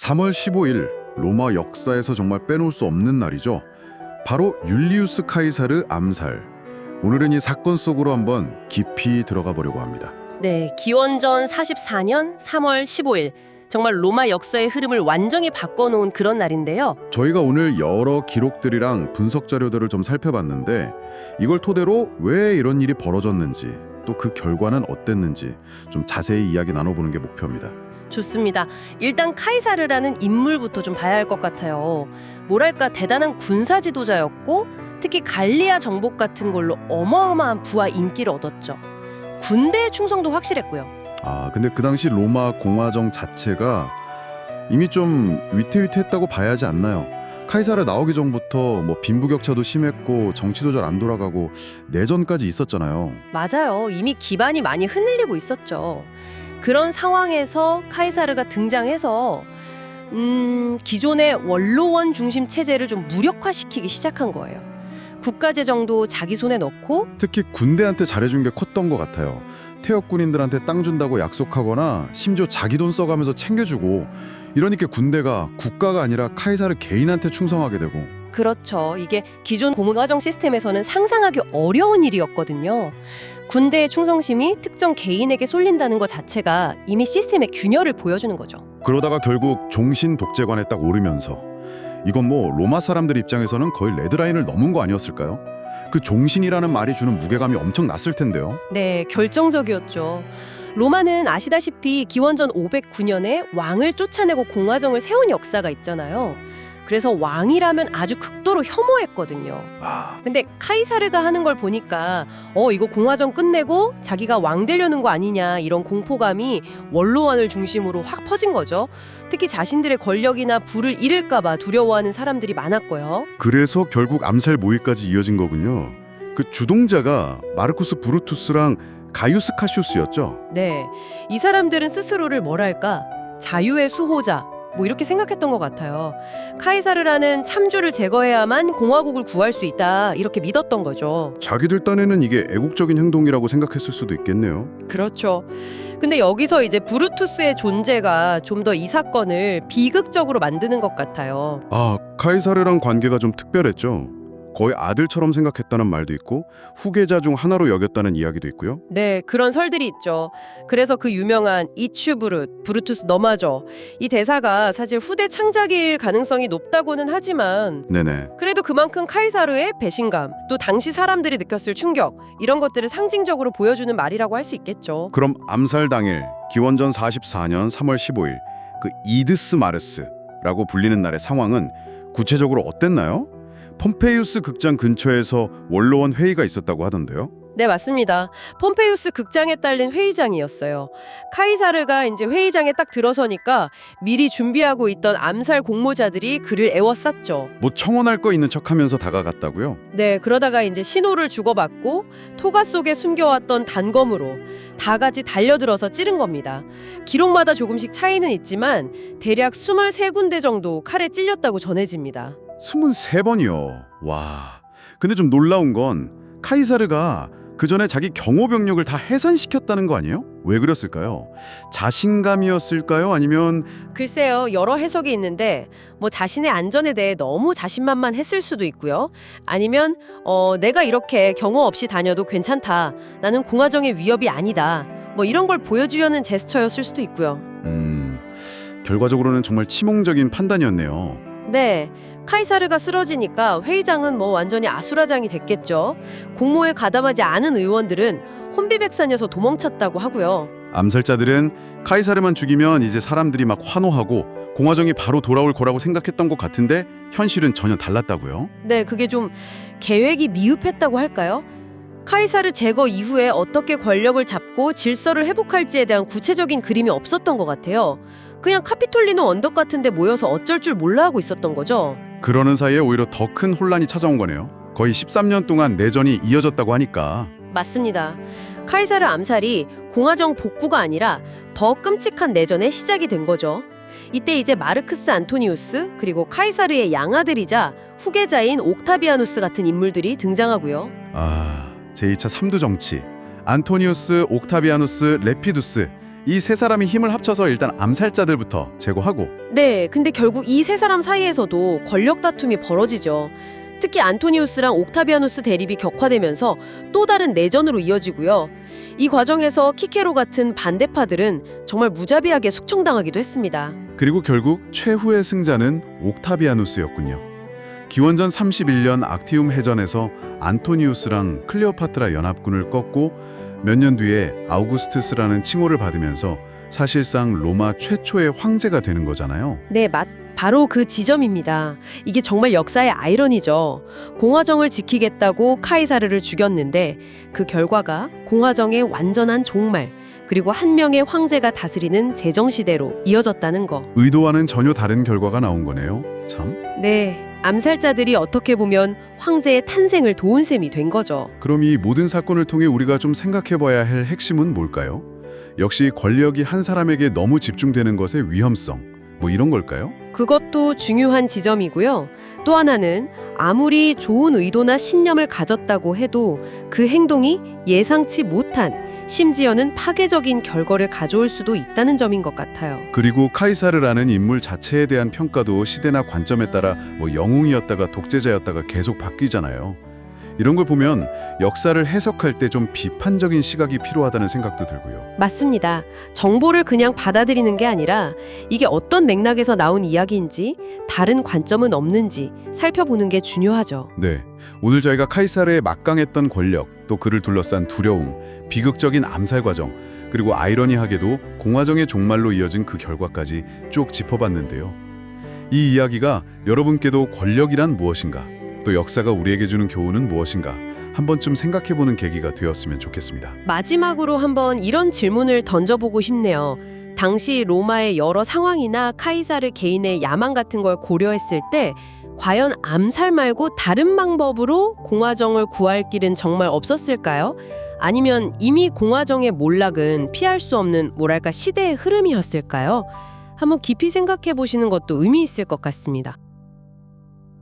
3월 15일 로마 역사에서 정말 빼놓을 수 없는 날이죠. 바로 율리우스 카이사르 암살. 오늘은 이 사건 속으로 한번 깊이 들어가 보려고 합니다. 네, 기원전 44년 3월 15일. 정말 로마 역사의 흐름을 완전히 바꿔놓은 그런 날인데요. 저희가 오늘 여러 기록들이랑 분석 자료들을 좀 살펴봤는데 이걸 토대로 왜 이런 일이 벌어졌는지 또 그 결과는 어땠는지 좀 자세히 이야기 나눠보는 게 목표입니다. 좋습니다. 일단 카이사르라는 인물부터 좀 봐야 할 것 같아요. 뭐랄까 대단한 군사 지도자였고 특히 갈리아 정복 같은 걸로 어마어마한 부와 인기를 얻었죠. 군대의 충성도 확실했고요. 근데 그 당시 로마 공화정 자체가 이미 좀 위태위태했다고 봐야 하지 않나요? 카이사르 나오기 전부터 빈부격차도 심했고 정치도 잘 안 돌아가고 내전까지 있었잖아요. 맞아요. 이미 기반이 많이 흔들리고 있었죠. 그런 상황에서 카이사르가 등장해서 기존의 원로원 중심 체제를 좀 무력화시키기 시작한 거예요. 국가재정도 자기 손에 넣고 특히 군대한테 잘해준 게 컸던 것 같아요. 퇴역 군인들한테 땅 준다고 약속하거나 심지어 자기 돈 써가면서 챙겨주고 이러니까 군대가 국가가 아니라 카이사르 개인한테 충성하게 되고. 그렇죠. 이게 기존 공화정 시스템에서는 상상하기 어려운 일이었거든요. 군대의 충성심이 특정 개인에게 쏠린다는 것 자체가 이미 시스템의 균열을 보여주는 거죠. 그러다가 결국 종신 독재관에 딱 오르면서 이건 로마 사람들 입장에서는 거의 레드라인을 넘은 거 아니었을까요? 그 종신이라는 말이 주는 무게감이 엄청 났을 텐데요. 네, 결정적이었죠. 로마는 아시다시피 기원전 509년에 왕을 쫓아내고 공화정을 세운 역사가 있잖아요. 그래서 왕이라면 아주 극도로 혐오했거든요. 근데 카이사르가 하는 걸 보니까 이거 공화정 끝내고 자기가 왕 되려는 거 아니냐 이런 공포감이 원로원을 중심으로 확 퍼진 거죠. 특히 자신들의 권력이나 부를 잃을까 봐 두려워하는 사람들이 많았고요. 그래서 결국 암살 모의까지 이어진 거군요. 그 주동자가 마르쿠스 브루투스랑 가이우스 카시우스였죠. 네, 이 사람들은 스스로를 뭐랄까 자유의 수호자 이렇게 생각했던 것 같아요. 카이사르라는 참주를 제거해야만 공화국을 구할 수 있다 이렇게 믿었던 거죠. 자기들 딴에는 이게 애국적인 행동이라고 생각했을 수도 있겠네요. 그렇죠. 근데 여기서 이제 브루투스의 존재가 좀 더 이 사건을 비극적으로 만드는 것 같아요. 카이사르랑 관계가 좀 특별했죠. 거의 아들처럼 생각했다는 말도 있고 후계자 중 하나로 여겼다는 이야기도 있고요. 네, 그런 설들이 있죠. 그래서 그 유명한 이츄 브루투스 너마저 이 대사가 사실 후대 창작일 가능성이 높다고는 하지만 네네. 그래도 그만큼 카이사르의 배신감 또 당시 사람들이 느꼈을 충격 이런 것들을 상징적으로 보여주는 말이라고 할 수 있겠죠. 그럼 암살 당일 기원전 44년 3월 15일 그 이드스 마르스라고 불리는 날의 상황은 구체적으로 어땠나요? 폼페이우스 극장 근처에서 원로원 회의가 있었다고 하던데요. 네, 맞습니다. 폼페이우스 극장에 딸린 회의장이었어요. 카이사르가 이제 회의장에 딱 들어서니까 미리 준비하고 있던 암살 공모자들이 그를 애워쌌죠. 청혼할 거 있는 척하면서 다가갔다고요? 네, 그러다가 이제 신호를 주고받고 토가 속에 숨겨왔던 단검으로 다 같이 달려들어서 찌른 겁니다. 기록마다 조금씩 차이는 있지만 대략 23군데 정도 칼에 찔렸다고 전해집니다. 23번이요. 와. 근데 좀 놀라운 건 카이사르가 그 전에 자기 경호병력을 다 해산시켰다는 거 아니에요? 왜 그랬을까요? 자신감이었을까요? 아니면 글쎄요, 여러 해석이 있는데 자신의 안전에 대해 너무 자신만만했을 수도 있고요. 아니면 내가 이렇게 경호 없이 다녀도 괜찮다. 나는 공화정의 위협이 아니다. 이런 걸 보여주려는 제스처였을 수도 있고요. 결과적으로는 정말 치몽적인 판단이었네요. 네, 카이사르가 쓰러지니까 회의장은 완전히 아수라장이 됐겠죠. 공모에 가담하지 않은 의원들은 혼비백산여서 도망쳤다고 하고요. 암살자들은 카이사르만 죽이면 이제 사람들이 막 환호하고 공화정이 바로 돌아올 거라고 생각했던 것 같은데 현실은 전혀 달랐다고요? 네, 그게 좀 계획이 미흡했다고 할까요? 카이사르 제거 이후에 어떻게 권력을 잡고 질서를 회복할지에 대한 구체적인 그림이 없었던 것 같아요. 그냥 카피톨리노 언덕 같은 데 모여서 어쩔 줄 몰라 하고 있었던 거죠. 그러는 사이에 오히려 더 큰 혼란이 찾아온 거네요. 거의 13년 동안 내전이 이어졌다고 하니까. 맞습니다. 카이사르 암살이 공화정 복구가 아니라 더 끔찍한 내전의 시작이 된 거죠. 이때 이제 마르크스 안토니우스 그리고 카이사르의 양아들이자 후계자인 옥타비아누스 같은 인물들이 등장하고요. 제2차 삼두 정치. 안토니우스, 옥타비아누스, 레피두스 이 세 사람이 힘을 합쳐서 일단 암살자들부터 제거하고 네, 근데 결국 이 세 사람 사이에서도 권력 다툼이 벌어지죠. 특히 안토니우스랑 옥타비아누스 대립이 격화되면서 또 다른 내전으로 이어지고요. 이 과정에서 키케로 같은 반대파들은 정말 무자비하게 숙청당하기도 했습니다. 그리고 결국 최후의 승자는 옥타비아누스였군요. 기원전 31년 악티움 해전에서 안토니우스랑 클레오파트라 연합군을 꺾고 몇 년 뒤에 아우구스투스라는 칭호를 받으면서 사실상 로마 최초의 황제가 되는 거잖아요. 네, 바로 그 지점입니다. 이게 정말 역사의 아이러니죠. 공화정을 지키겠다고 카이사르를 죽였는데 그 결과가 공화정의 완전한 종말, 그리고 한 명의 황제가 다스리는 제정시대로 이어졌다는 거. 의도와는 전혀 다른 결과가 나온 거네요. 참. 네, 암살자들이 어떻게 보면 황제의 탄생을 도운 셈이 된 거죠. 그럼 이 모든 사건을 통해 우리가 좀 생각해봐야 할 핵심은 뭘까요? 역시 권력이 한 사람에게 너무 집중되는 것의 위험성, 뭐 이런 걸까요? 그것도 중요한 지점이고요. 또 하나는 아무리 좋은 의도나 신념을 가졌다고 해도 그 행동이 예상치 못한, 심지어는 파괴적인 결과를 가져올 수도 있다는 점인 것 같아요. 그리고 카이사르라는 인물 자체에 대한 평가도 시대나 관점에 따라 뭐 영웅이었다가 독재자였다가 계속 바뀌잖아요. 이런 걸 보면 역사를 해석할 때 좀 비판적인 시각이 필요하다는 생각도 들고요. 맞습니다. 정보를 그냥 받아들이는 게 아니라 이게 어떤 맥락에서 나온 이야기인지, 다른 관점은 없는지 살펴보는 게 중요하죠. 네, 오늘 저희가 카이사르의 막강했던 권력, 또 그를 둘러싼 두려움, 비극적인 암살 과정, 그리고 아이러니하게도 공화정의 종말로 이어진 그 결과까지 쭉 짚어봤는데요. 이 이야기가 여러분께도 권력이란 무엇인가, 또 역사가 우리에게 주는 교훈은 무엇인가 한 번쯤 생각해보는 계기가 되었으면 좋겠습니다. 마지막으로 한번 이런 질문을 던져보고 싶네요. 당시 로마의 여러 상황이나 카이사르 개인의 야망 같은 걸 고려했을 때 과연 암살 말고 다른 방법으로 공화정을 구할 길은 정말 없었을까요? 아니면 이미 공화정의 몰락은 피할 수 없는 뭐랄까 시대의 흐름이었을까요? 한번 깊이 생각해 보시는 것도 의미 있을 것 같습니다.